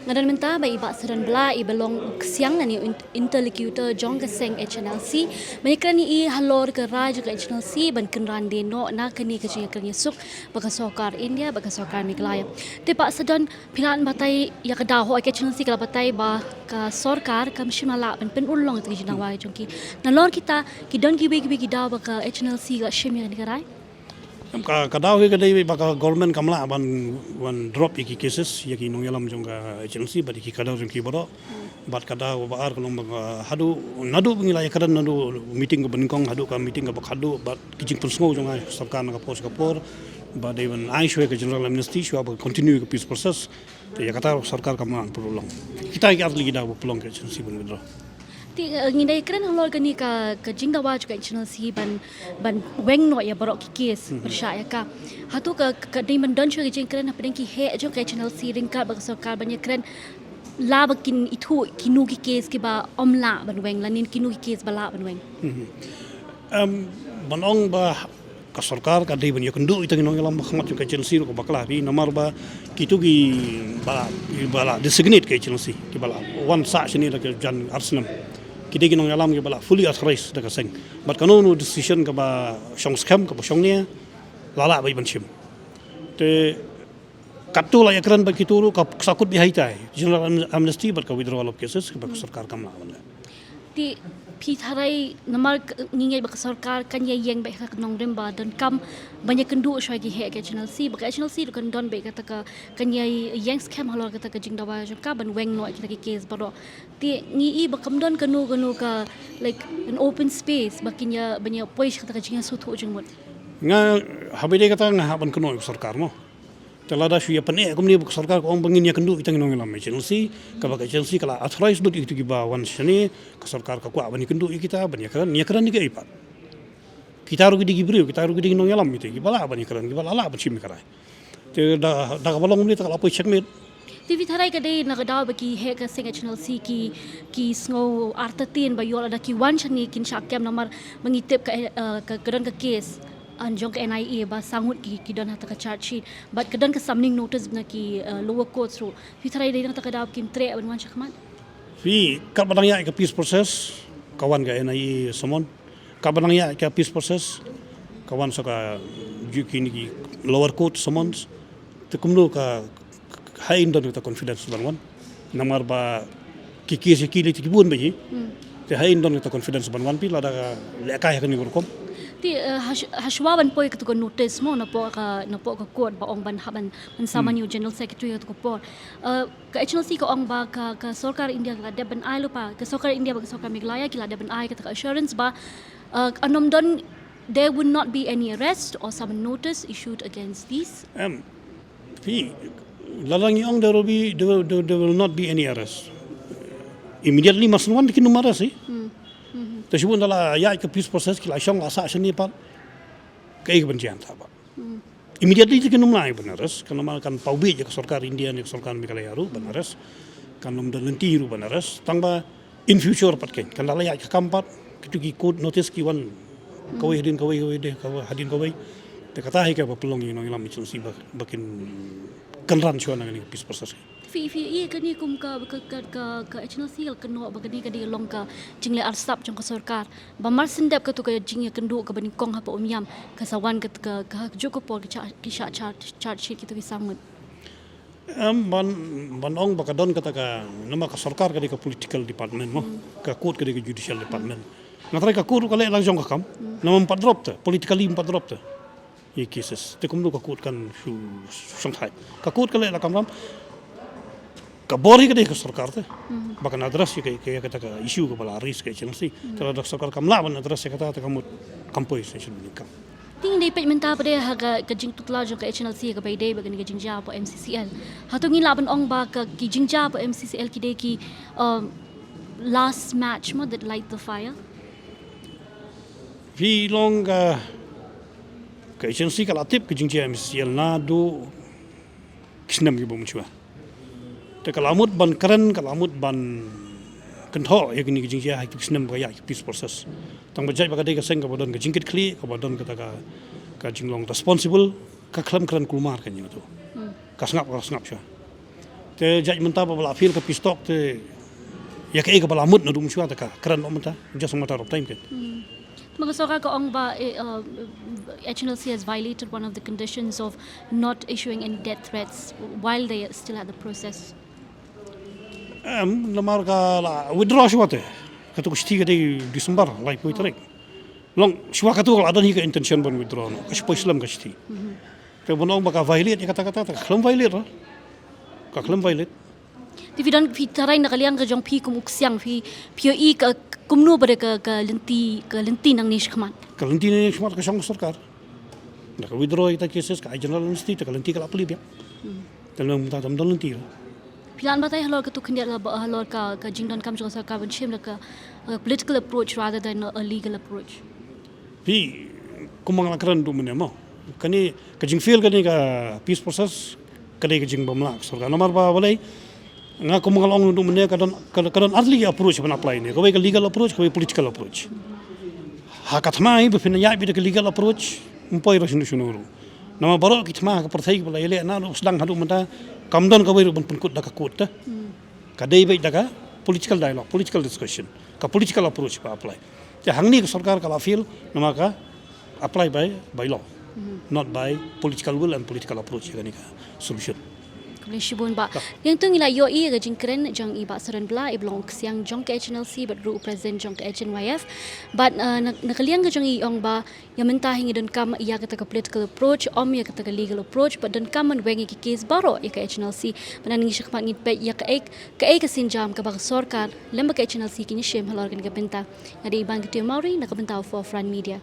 ngadan menta ba iba Sadon Blah i belong siang nani interlocutor jong ka seng HNLC menyekran i halor ke raj ke HNLC ban kenran de no na kani ke jinga kani suk baka sokar India baka sokar Meghalaya te Pak Sadon pilan batai ya ka daho ke HNLC kala batai ba ka sorkar kam shimala ban pen ulong te jinga wa jongki na lor kita ki don ki be daw baka HNLC ga shimya ni karai Kadau ke kadai baka government kamla ban drop iki cases yaki nong yalam jongga agency badi ki kadau jong ki bodo bat kadau baar kolong baka hadu nadu ngilai kadan nadu meeting ke beningkong hadu ka meeting ke bak hadu bat kijing persngo jonga sarkar na kapos kapor badi ban ai shwe ke general amnesty shwa ba continue ke peace process te ya kata sarkar kamla perulong kita ki atli gida pelong ke agency ban withdraw ngindai keren halor kani ka jingda wa juga HNLC ban weng no ya barok ki kes bersya ya ka hatu ka dei mendon chwe jing keren apa ki he jo ka HNLC ringkat bak sarkar banyak keren la bakin itu kinu ki kes ki ba omla ban weng lanin kinu ki kes bala ban weng banong ba ka sarkar ka dei ban yakendu itang nong yalam khmat jo ka HNLC ko bakla bi namar ba kitu ki bala designate ka HNLC ki bala one sa sini da jan arsenal kita ginong alam ke bala fully authorized da kaseng but kanu decision ka ba shong scam ka ba shong ne lala ba iban shim te katu la yakran ba kituru ka sakut bi haitai general amnesty but ka withdrawal of cases ka ba sarkar kamla banda ti pi tharai namar ngingai ba sarkar kan ye yeng ba ka nong dem ba dan kam banyak kendu shoi ki he ka HNLC ba HNLC kan don be ka ta ka kan ye yeng scam halor ka ta ka jing dawa ka ban weng no ki ta ki case ba do ti ngi ba kam don kanu ka like an open space ba kinya banyak poish ka ta ka jing sutu jing mot nga habide kata nga ban kanu sarkar mo telada shuya pane komni buk sarkar ko bangin ya kendu itang nong lam HNLC ka ba HNLC kala authorized dut itu ki ba wan shani ka sarkar ka kwa bani kendu kita bani kan ni kan ni ka ipat kita ru gidi gibriu kita ru gidi nong lam itu ki bala bani kan ki bala la ba chim karai te da ka balong ni ta kala po checkmate TV tharai ka dei na ka daw ba ki he ka sing HNLC ki sngo artatin ba yol ada ki wan shani kin shakyam namar mangitip ka kadon ka case anjong ke NIA ba sangut ki don hata ka charge sheet but kadon ka summoning notice na ki lower court through fi tharai dei na ta ka daw kim tre ban wan shakmat fi ka badang ya ka peace process kawan ka NIA samon ka badang ya ka peace process kawan sa ka juki ni lower court summons te kumno ka hain don ta confidence ban wan namar ba ki le ti bun ba ji te hain don ta confidence ban wan pi la da le ka ya ka ni gorkom ti hashwa ban poi ka to notice mo na po ka court ba ong ban haban sama new general secretary ka po ka HNLC ka ong ba ka sarkar India la de ban ai lupa ka sarkar India ba ka sarkar Meghalaya ki la de ban ai ka assurance ba anom don there would not be any arrest or some notice issued against these fi lalang yong there will not be any arrest immediately masan wan ki numara si Tersebut adalah ya ke peace process kila syong asa seni pat kai kebencian ta ba immediately ti kenum lai benares kan kan paubi je ke sarkar India ni sarkar Meghalaya ru benares kan num dan lenti ru benares tangba in future pat kan la ya ke kampat kitu ki code notice ki wan kawai hadin te kata hai ke pelong ni nong lam si bakin kanran chuan ngani peace process fi kani kum ka HNLC ka no ba kani kadi long ka jingle arsap jong ka sarkar ba mar sindap ka to ka jing kendu ka bani kong ha pa umyam ka sawan ka joko por ki sha charge sheet ki to samut ban ong ba ka don kata ka nama ka sarkar ka di ka political department mo ka court ka di ka judicial department natrai ka court ka le lang jong ka kam nama 4 drop ta politically 4 drop ta ye cases te kum ka court kan shu shanghai ka court ka le la kam ka bori ka dei ka sarkar te bakan address ke kata ka issue ka bala risk ka HNLC terhadap sarkar kam la ban address ka kata kamut kampoi session ni kam ting dei menta pa de ha ka jing tutla jo ka HNLC ka bai dei bagan ka jingja po MCCL hatung ni laban ong ba ka ki jingja po MCCL ki dei ki last match mo that light the fire vi long ka HNLC ka latip ka jingja MCCL na do kisnam gi bom chua te kalamut ban keren kalamut ban kentho ya gini jing ya ki snem ga ya peace process tang bajai ba ka dei ka seng ka bodon ka jingkit kli ka bodon ka ka jinglong responsible ka klam kran kulmar kan ni tu ka snap sha Te judgment apa bala appeal ke pistok te ya ke ke bala mut na dum shwa ta ka kran no mata just a matter of time ke. Magasoka ka ong ba HNLC has violated one of the conditions of not issuing any death threats while they are still at the process. Lamar ka la withdraw shwa te. Ka tu sti ke di December lai poi trek. Long shwa ka tu ada ni ke intention ban withdraw no. Ka shpo Islam ka sti. Te bonong ba ka violate kata-kata ta khlam violate ra. Ka khlam violate. Di fidan fi tarai na kaliang ka jong pi kumuksiang fi POE ka kumno bare ka lenti nang nish khaman. Kalenti ni shmat ka shang sarkar. Na ka withdraw ita cases ka general amnesty ta kalenti ka apli bia. Telung muta tam dolenti ra. Pilan batay halor ka tu khindia la halor ka jingdon kam jong sarkar ban chem la ka political approach rather than a legal approach. Pi kumang la kran du mene mo. Kani ka jing feel kani ka peace process kadai ka jing bamlak sarkar nomor ba balai nga kumang long du mene kadon early approach ban apply ni. Ka legal approach ka political approach. Ha katmai be fina ya bi ka legal approach mpoi ro sunu nama baro kitma ka perthai bala ele na sedang hadu mata kamdon ka ban punkut da ka kut ta kadai bai daga political dialogue political discussion ka political approach pa apply te hangni ka sarkar ka feel nama ka apply by law not by political will and political approach ka ni ka solution Boleh shibun ba. Yang tu ngila yo i ga jingkren jang i ba Sadon Blah i belong siang jong ke HNLC but ru present jong ke HNYF but nakaliang ga jong i ong ba yang mentah hingi don kam ia kata ka political approach ya kata ka legal approach but don kam man wengi ki case baro ya ke HNLC manan ngi shakmat ngi pe ya ka ek sinjam ka ba sarkar lemba ke HNLC kini shem halor kan ka benta ngadi bang ke Mauri na ka benta for Front Media.